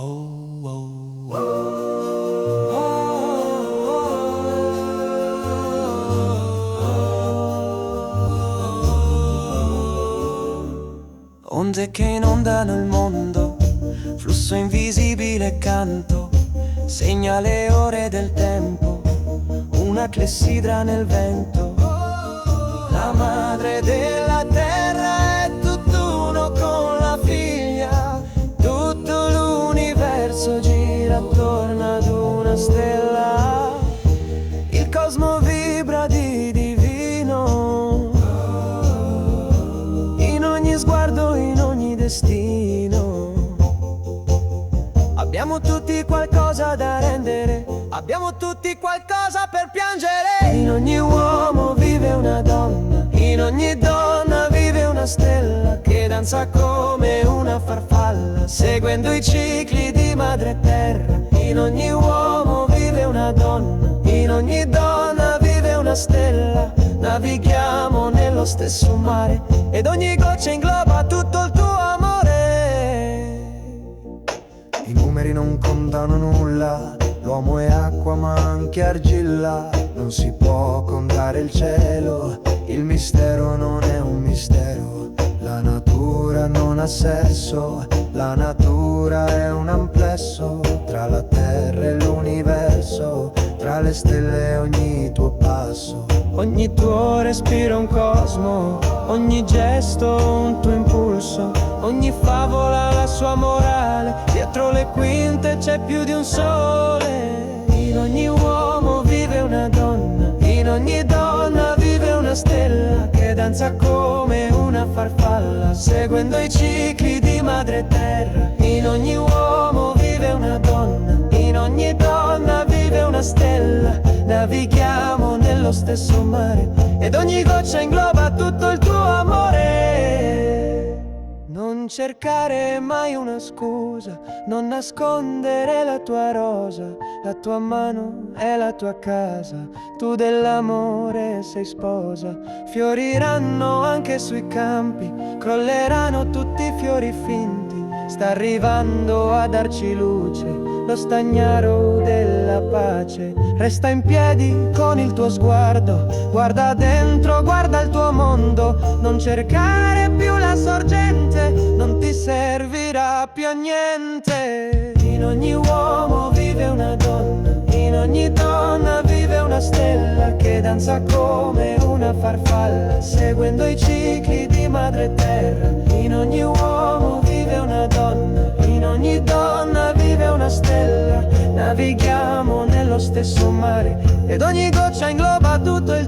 Oh, oh, oh. Onde che inondano il mondo, flusso invisibile canto, segna le ore del tempo, una clessidra nel vento. La madre della terra è tutt'uno con la figlia, tutto l'universo gira attorno ad una stella, il cosmo vibra di divino, in ogni sguardo, in ogni destino. Abbiamo tutti qualcosa da rendere, abbiamo tutti qualcosa per piangere. In ogni uomo vive una donna, in ogni donna vive una stella che danza come una farfalla, seguendo i cicli di madre terra. In ogni uomo vive una donna, in ogni donna vive una stella. Navighiamo nello stesso mare ed ogni goccia ingloba tutto il tuo amore. I numeri non contano nulla, l'uomo è acqua ma anche argilla. Non si può contare il cielo, il mistero non è un mistero. La natura non ha sesso, la natura è un amplesso. Tra la terra e l'universo, tra le stelle e ogni tuo passo. Ogni tuo respiro è un cosmo, ogni gesto un tuo impulso, ogni favola ha la sua morale. Dietro le quinte c'è più di un sole. In ogni uomo vive una donna, in ogni donna vive una stella che danza come una farfalla, seguendo i cicli di madre terra. In ogni uomo vive una donna, in ogni donna vive una stella. Navighiamo nello stesso mare ed ogni goccia ingloba tutto il tuo amore. Non cercare mai una scusa, non nascondere la tua rosa. La tua mano è la tua casa, tu dell'amore sei sposa. Fioriranno anche sui campi, crolleranno tutti i fiori finti. Sta arrivando a darci luce lo stagnaro della pace. Resta in piedi con il tuo sguardo, guarda dentro, guarda il tuo mondo. Non cercare più la sorgente, non ti servirà più a niente. In ogni uomo vive una donna, in ogni donna vive una stella che danza come una farfalla, seguendo i cicli di madre terra. In ogni uomo vive una donna, in ogni donna vive una stella. Navighiamo nello stesso mare ed ogni goccia ingloba tutto il